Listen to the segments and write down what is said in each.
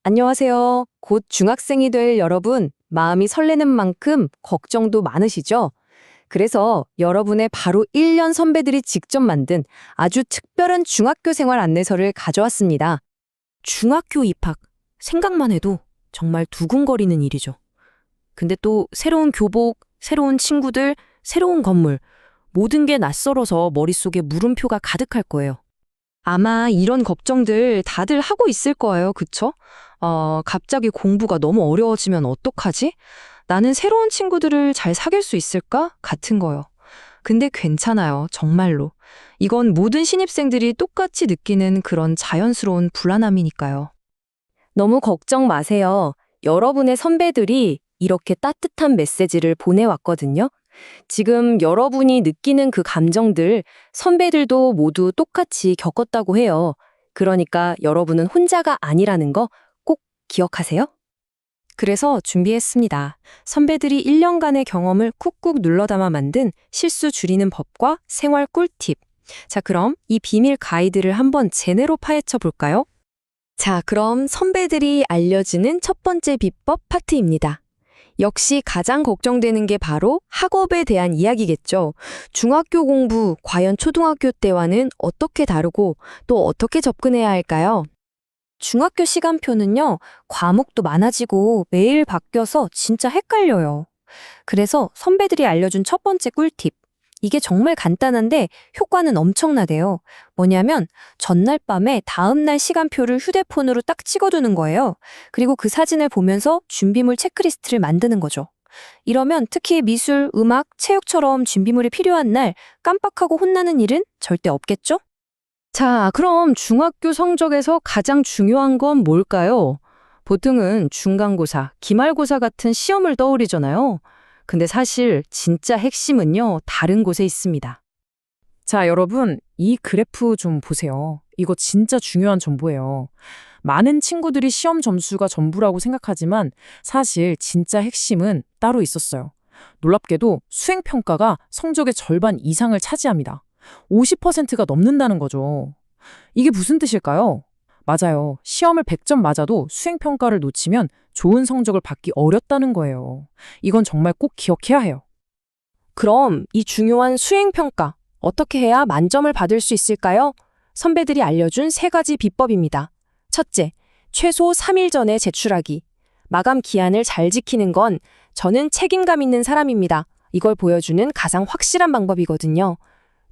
안녕하세요. 곧 중학생이 될 여러분, 마음이 설레는 만큼 걱정도 많으시죠? 그래서 여러분의 바로 1년 선배들이 직접 만든 아주 특별한 중학교 생활 안내서를 가져왔습니다. 중학교 입학. 생각만 해도 정말 두근거리는 일이죠. 근데 또 새로운 교복, 새로운 친구들, 새로운 건물. 모든 게 낯설어서 머릿속에 물음표가 가득할 거예요. 아마 이런 걱정들 다들 하고 있을 거예요. 그쵸? 갑자기 공부가 너무 어려워지면 어떡하지? 나는 새로운 친구들을 잘 사귈 수 있을까? 같은 거요. 근데 괜찮아요. 정말로. 이건 모든 신입생들이 똑같이 느끼는 그런 자연스러운 불안함이니까요. 너무 걱정 마세요. 여러분의 선배들이 이렇게 따뜻한 메시지를 보내왔거든요. 지금 여러분이 느끼는 그 감정들 선배들도 모두 똑같이 겪었다고 해요. 그러니까 여러분은 혼자가 아니라는 거 꼭 기억하세요. 그래서 준비했습니다. 선배들이 1년간의 경험을 꾹꾹 눌러 담아 만든 실수 줄이는 법과 생활 꿀팁. 자, 그럼 이 비밀 가이드를 한번 제대로 파헤쳐 볼까요? 자, 그럼 선배들이 알려주는 첫 번째 비법 파트입니다. 역시 가장 걱정되는 게 바로 학업에 대한 이야기겠죠. 중학교 공부, 과연 초등학교 때와는 어떻게 다르고 또 어떻게 접근해야 할까요? 중학교 시간표는요, 과목도 많아지고 매일 바뀌어서 진짜 헷갈려요. 그래서 선배들이 알려준 첫 번째 꿀팁. 이게 정말 간단한데 효과는 엄청나대요. 뭐냐면 전날 밤에 다음날 시간표를 휴대폰으로 딱 찍어두는 거예요. 그리고 그 사진을 보면서 준비물 체크리스트를 만드는 거죠. 이러면 특히 미술, 음악, 체육처럼 준비물이 필요한 날 깜빡하고 혼나는 일은 절대 없겠죠? 자, 그럼 중학교 성적에서 가장 중요한 건 뭘까요? 보통은 중간고사, 기말고사 같은 시험을 떠올리잖아요. 근데 사실 진짜 핵심은요, 다른 곳에 있습니다. 자, 여러분, 이 그래프 좀 보세요. 이거 진짜 중요한 정보예요. 많은 친구들이 시험 점수가 전부라고 생각하지만 사실 진짜 핵심은 따로 있었어요. 놀랍게도 수행평가가 성적의 절반 이상을 차지합니다. 50%가 넘는다는 거죠. 이게 무슨 뜻일까요? 맞아요. 시험을 100점 맞아도 수행평가를 놓치면 좋은 성적을 받기 어렵다는 거예요. 이건 정말 꼭 기억해야 해요. 그럼 이 중요한 수행평가, 어떻게 해야 만점을 받을 수 있을까요? 선배들이 알려준 3가지 비법입니다. 첫째, 최소 3일 전에 제출하기. 마감 기한을 잘 지키는 건 저는 책임감 있는 사람입니다. 이걸 보여주는 가장 확실한 방법이거든요.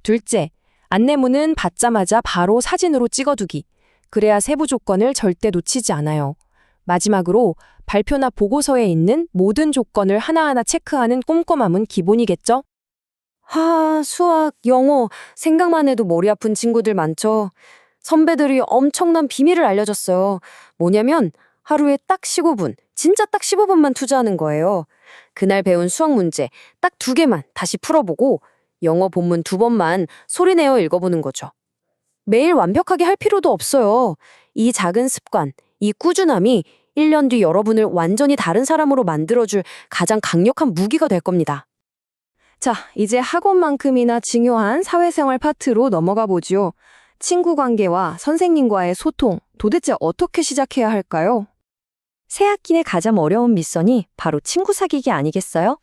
둘째, 안내문은 받자마자 바로 사진으로 찍어두기. 그래야 세부 조건을 절대 놓치지 않아요. 마지막으로 발표나 보고서에 있는 모든 조건을 하나하나 체크하는 꼼꼼함은 기본이겠죠? 수학, 영어, 생각만 해도 머리 아픈 친구들 많죠. 선배들이 엄청난 비밀을 알려줬어요. 뭐냐면 하루에 딱 15분, 진짜 딱 15분만 투자하는 거예요. 그날 배운 수학 문제 딱 2개만 다시 풀어보고 영어 본문 2번만 소리내어 읽어보는 거죠. 매일 완벽하게 할 필요도 없어요. 이 작은 습관, 이 꾸준함이 1년 뒤 여러분을 완전히 다른 사람으로 만들어줄 가장 강력한 무기가 될 겁니다. 자, 이제 학원만큼이나 중요한 사회생활 파트로 넘어가 보죠. 친구 관계와 선생님과의 소통, 도대체 어떻게 시작해야 할까요? 새 학기 내 가장 어려운 미션이 바로 친구 사귀기 아니겠어요?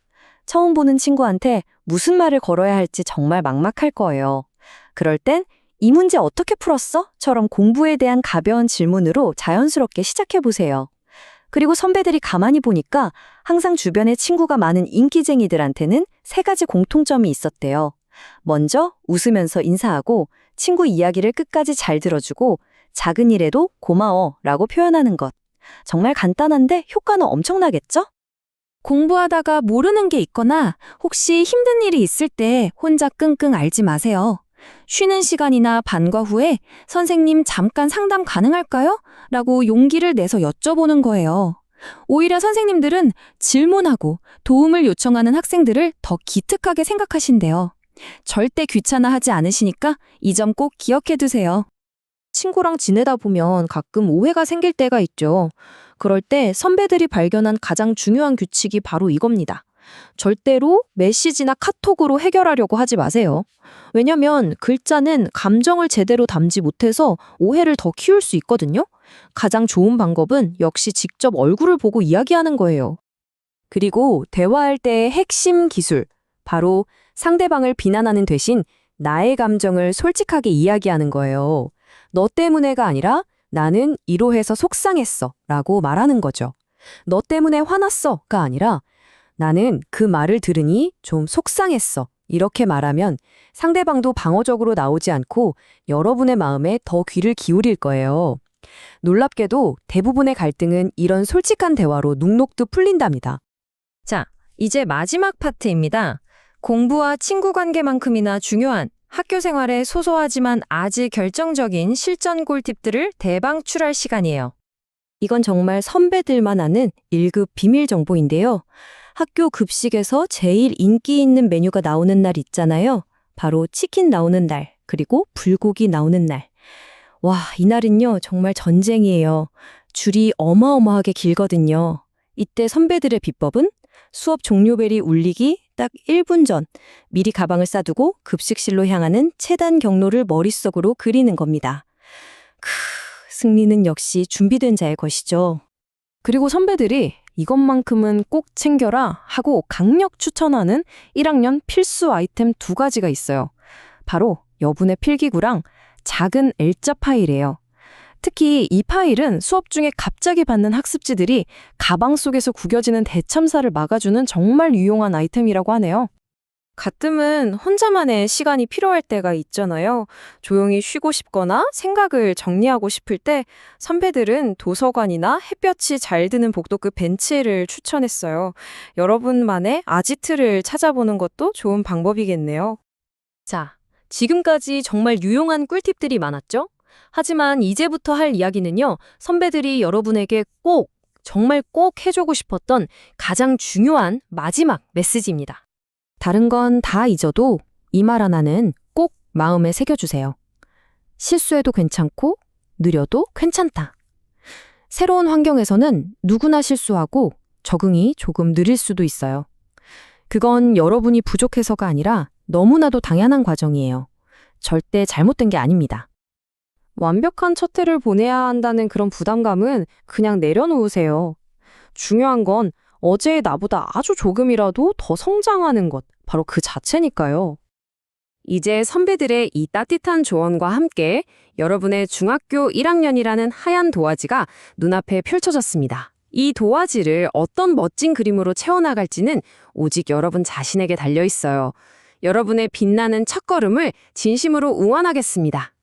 처음 보는 친구한테 무슨 말을 걸어야 할지 정말 막막할 거예요. 그럴 땐 이 문제 어떻게 풀었어? 처럼 공부에 대한 가벼운 질문으로 자연스럽게 시작해보세요. 그리고 선배들이 가만히 보니까 항상 주변에 친구가 많은 인기쟁이들한테는 3가지 공통점이 있었대요. 먼저 웃으면서 인사하고 친구 이야기를 끝까지 잘 들어주고 작은 일에도 고마워 라고 표현하는 것. 정말 간단한데 효과는 엄청나겠죠? 공부하다가 모르는 게 있거나 혹시 힘든 일이 있을 때 혼자 끙끙 앓지 마세요. 쉬는 시간이나 반과 후에 선생님 잠깐 상담 가능할까요? 라고 용기를 내서 여쭤보는 거예요. 오히려 선생님들은 질문하고 도움을 요청하는 학생들을 더 기특하게 생각하신대요. 절대 귀찮아하지 않으시니까 이 점 꼭 기억해 두세요. 친구랑 지내다 보면 가끔 오해가 생길 때가 있죠. 그럴 때 선배들이 발견한 가장 중요한 규칙이 바로 이겁니다. 절대로 메시지나 카톡으로 해결하려고 하지 마세요. 왜냐면 글자는 감정을 제대로 담지 못해서 오해를 더 키울 수 있거든요. 가장 좋은 방법은 역시 직접 얼굴을 보고 이야기하는 거예요. 그리고 대화할 때의 핵심 기술, 바로 상대방을 비난하는 대신 나의 감정을 솔직하게 이야기하는 거예요. 너 때문에가 아니라 나는 이로해서 속상했어 라고 말하는 거죠. 너 때문에 화났어가 아니라 나는 그 말을 들으니 좀 속상했어. 이렇게 말하면 상대방도 방어적으로 나오지 않고 여러분의 마음에 더 귀를 기울일 거예요. 놀랍게도 대부분의 갈등은 이런 솔직한 대화로 눅눅도 풀린답니다. 자, 이제 마지막 파트입니다. 공부와 친구 관계만큼이나 중요한 학교 생활의 소소하지만 아주 결정적인 실전 꿀팁들을 대방출할 시간이에요. 이건 정말 선배들만 아는 1급 비밀 정보인데요. 학교 급식에서 제일 인기 있는 메뉴가 나오는 날 있잖아요. 바로 치킨 나오는 날, 그리고 불고기 나오는 날. 와, 이날은요, 정말 전쟁이에요. 줄이 어마어마하게 길거든요. 이때 선배들의 비법은 수업 종료벨이 울리기 딱 1분 전 미리 가방을 싸두고 급식실로 향하는 체단 경로를 머릿속으로 그리는 겁니다. 승리는 역시 준비된 자의 것이죠. 그리고 선배들이 이것만큼은 꼭 챙겨라 하고 강력 추천하는 1학년 필수 아이템 2가지가 있어요. 바로 여분의 필기구랑 작은 L자 파일이에요. 특히 이 파일은 수업 중에 갑자기 받는 학습지들이 가방 속에서 구겨지는 대참사를 막아주는 정말 유용한 아이템이라고 하네요. 가끔은 혼자만의 시간이 필요할 때가 있잖아요. 조용히 쉬고 싶거나 생각을 정리하고 싶을 때 선배들은 도서관이나 햇볕이 잘 드는 복도급 벤치를 추천했어요. 여러분만의 아지트를 찾아보는 것도 좋은 방법이겠네요. 자, 지금까지 정말 유용한 꿀팁들이 많았죠? 하지만 이제부터 할 이야기는요, 선배들이 여러분에게 꼭, 정말 꼭 해주고 싶었던 가장 중요한 마지막 메시지입니다. 다른 건 다 잊어도 이 말 하나는 꼭 마음에 새겨주세요. 실수해도 괜찮고 느려도 괜찮다. 새로운 환경에서는 누구나 실수하고 적응이 조금 느릴 수도 있어요. 그건 여러분이 부족해서가 아니라 너무나도 당연한 과정이에요. 절대 잘못된 게 아닙니다. 완벽한 첫 해를 보내야 한다는 그런 부담감은 그냥 내려놓으세요. 중요한 건 어제의 나보다 아주 조금이라도 더 성장하는 것, 바로 그 자체니까요. 이제 선배들의 이 따뜻한 조언과 함께 여러분의 중학교 1학년이라는 하얀 도화지가 눈앞에 펼쳐졌습니다. 이 도화지를 어떤 멋진 그림으로 채워나갈지는 오직 여러분 자신에게 달려 있어요. 여러분의 빛나는 첫걸음을 진심으로 응원하겠습니다.